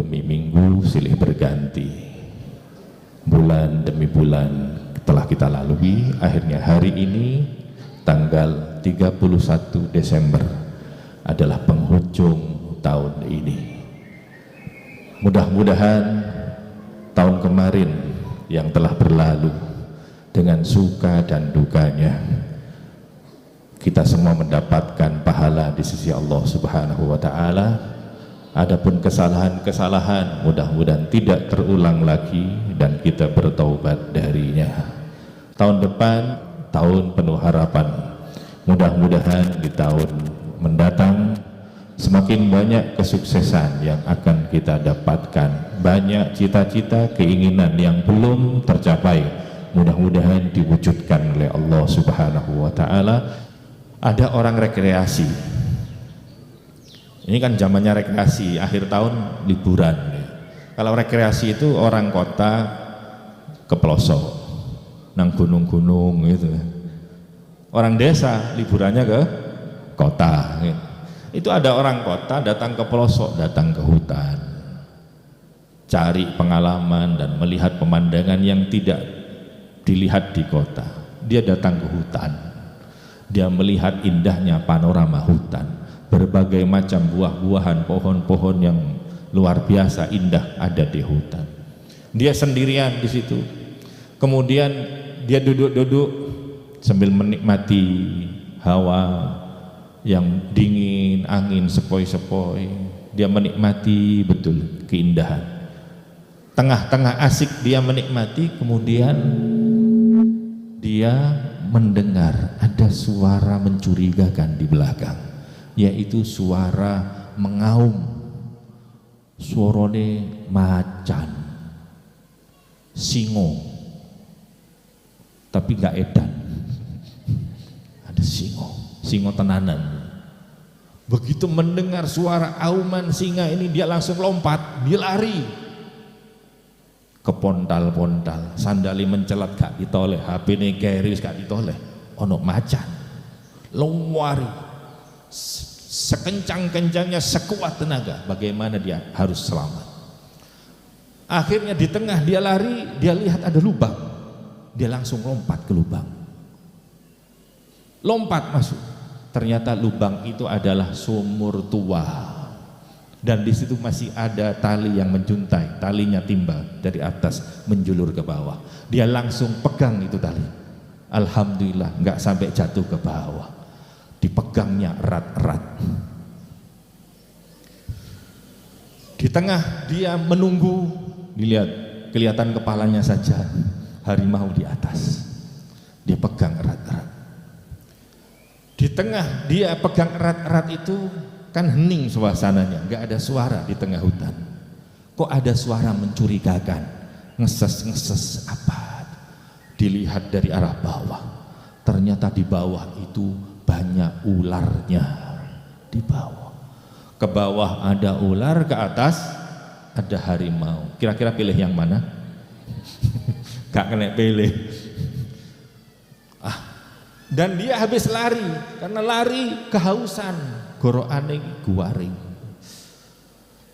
demi minggu silih berganti, bulan demi bulan telah kita lalui. Akhirnya hari ini tanggal 31 Desember adalah penghujung tahun ini. Mudah-mudahan tahun kemarin yang telah berlalu dengan suka dan dukanya, kita semua mendapatkan pahala di sisi Allah Subhanahu wa Ta'ala. Adapun kesalahan-kesalahan mudah-mudahan tidak terulang lagi dan kita bertaubat darinya. Tahun depan tahun penuh harapan. Mudah-mudahan di tahun mendatang semakin banyak kesuksesan yang akan kita dapatkan. Banyak cita-cita, keinginan yang belum tercapai, mudah-mudahan diwujudkan oleh Allah Subhanahu wa Ta'ala. Ada orang rekreasi. Ini kan zamannya rekreasi, akhir tahun liburan. Kalau rekreasi itu orang kota ke pelosok, nang gunung-gunung gitu. Orang desa liburannya ke kota. Gitu. Itu ada orang kota datang ke pelosok, datang ke hutan, cari pengalaman dan melihat pemandangan yang tidak dilihat di kota. Dia datang ke hutan, dia melihat indahnya panorama hutan. Berbagai macam buah-buahan, pohon-pohon yang luar biasa indah ada di hutan. Dia sendirian di situ. Kemudian dia duduk-duduk sambil menikmati hawa yang dingin, angin sepoi-sepoi. Dia menikmati betul keindahan. Tengah-tengah asik dia menikmati, kemudian dia mendengar ada suara mencurigakan di belakang, yaitu suara mengaum, suarane macan, singo, tapi nggak edan, ada singo tenanan. Begitu mendengar suara auman singa ini, dia langsung lompat, dia lari ke pontal-pontal, sandali mencelat gak ditoleh, HP ini keris gak ditoleh, ono macan lari sekencang-kencangnya, sekuat tenaga. Bagaimana dia harus selamat. Akhirnya di tengah dia lari, dia lihat ada lubang, dia langsung lompat ke lubang, lompat masuk. Ternyata lubang itu adalah sumur tua, dan di situ masih ada tali yang menjuntai, talinya timbal dari atas menjulur ke bawah. Dia langsung pegang itu tali, alhamdulillah nggak sampai jatuh ke bawah, dipegangnya erat-erat. Di tengah dia menunggu, dilihat kelihatan kepalanya saja, harimau di atas, dia pegang erat-erat. Di tengah dia pegang erat-erat itu kan hening suasananya, nggak ada suara di tengah hutan. Kok ada suara mencurigakan, ngeses-ngeses apa? Dilihat dari arah bawah, ternyata di bawah itu banyak ularnya. Di bawah, ke bawah ada ular, ke atas ada harimau. Kira-kira pilih yang mana? Gak kena pilih. Dan dia habis lari, karena lari kehausan, gorokane guaring.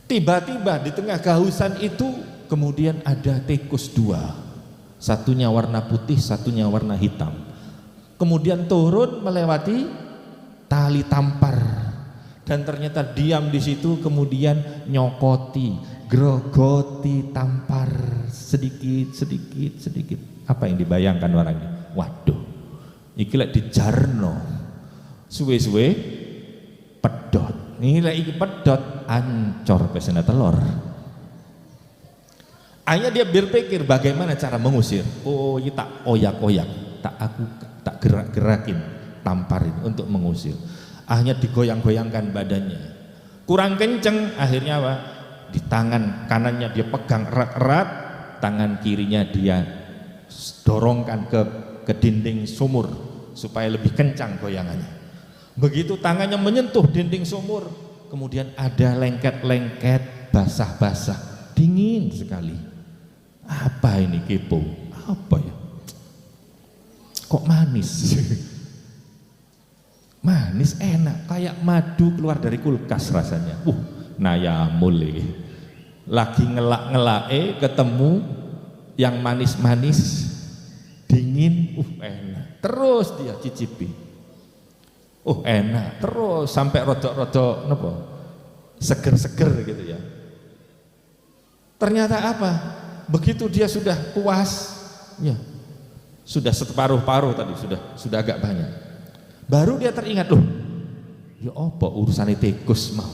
Tiba-tiba di tengah kehausan itu kemudian ada tikus dua, satunya warna putih, satunya warna hitam. Kemudian turun melewati tali tampar, dan ternyata diam di situ, kemudian nyokoti, grogoti tampar sedikit. Apa yang dibayangkan orangnya? Waduh, iki lek dijarno suwe-suwe pedot. Ini lek pedot ancor pesena telur. Akhirnya dia berpikir bagaimana cara mengusir. Oh, ini tak oyak-oyak, tak gerak-gerakin tampar ini untuk mengusir. Akhirnya digoyang-goyangkan badannya, kurang kenceng. Akhirnya apa? Di tangan kanannya dia pegang erat-erat, tangan kirinya dia dorongkan ke dinding sumur supaya lebih kencang goyangannya. Begitu tangannya menyentuh dinding sumur, kemudian ada lengket-lengket basah-basah, dingin sekali. Apa ini, kepo? Apa ya? Kok manis? Manis, enak, kayak madu keluar dari kulkas rasanya. Nayamul ini. lagi ngelak-ngelake ketemu yang manis-manis, dingin, enak. Terus dia cicipi. Enak. Terus sampai rodok-rodok napa? Seger-seger gitu ya. Ternyata apa? Begitu dia sudah puas, ya. Sudah separuh-paruh tadi, sudah agak banyak. Baru dia teringat, loh. Ya apa urusannya tikus mau?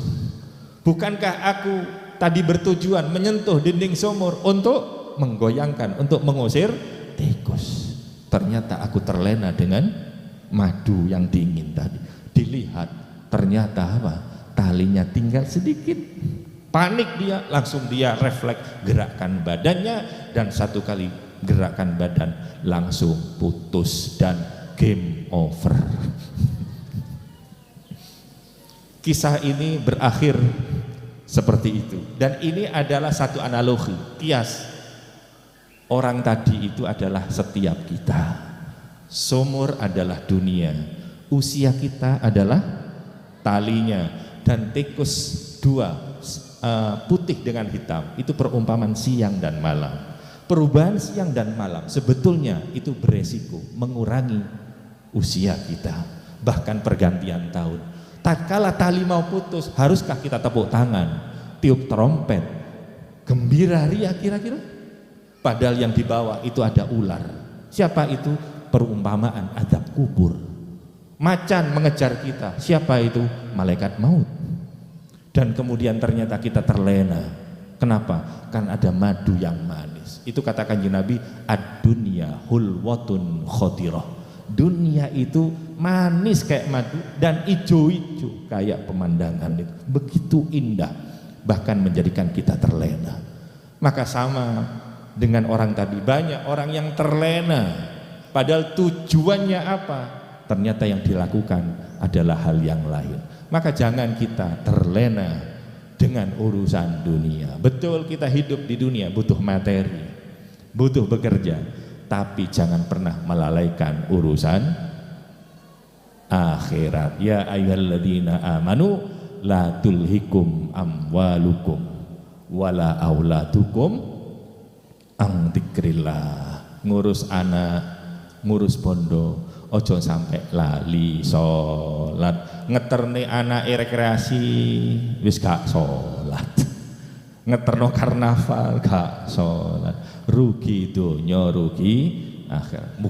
Bukankah aku tadi bertujuan menyentuh dinding sumur untuk menggoyangkan, untuk mengusir tikus. Ternyata aku terlena dengan madu yang dingin tadi. Dilihat, ternyata apa? Talinya tinggal sedikit. Panik dia, langsung dia refleks gerakkan badannya, dan satu kali gerakan badan langsung putus dan game over. Kisah ini berakhir seperti itu, dan ini adalah satu analogi, kias. Orang tadi itu adalah setiap kita. Sumur adalah dunia, usia kita adalah talinya, dan tikus dua, putih dengan hitam, itu perumpamaan siang dan malam. Perubahan siang dan malam sebetulnya itu beresiko mengurangi usia kita, bahkan pergantian tahun. Tatkala tali mau putus, haruskah kita tepuk tangan, tiup trompet, gembira ria kira-kira? Padahal yang dibawa itu ada ular. Siapa itu? Perumpamaan azab kubur. Macan mengejar kita. Siapa itu? Malaikat maut. Dan kemudian ternyata kita terlena. Kenapa? Kan ada madu yang manis. Itu kata Kanjeng Nabi, ad-dunya hulwatun khodirah. Dunia itu manis kayak madu dan ijo-ijo kayak pemandangan itu. Begitu indah, bahkan menjadikan kita terlena. Maka sama dengan orang tadi, banyak orang yang terlena, padahal tujuannya apa? Ternyata yang dilakukan adalah hal yang lain. Maka jangan kita terlena dengan urusan dunia. Betul kita hidup di dunia butuh materi, butuh bekerja, tapi jangan pernah melalaikan urusan akhirat. Ya ayyuhalladzina amanu la tulhikum amwalukum wala auladukum ang dzikrillah. Ngurus anak, ngurus bondo, ojo sampai lali sholat. Ngeterne anak rekreasi wis gak sholat, ngeterno karnaval gak sholat, rugi donya rugi akhirat.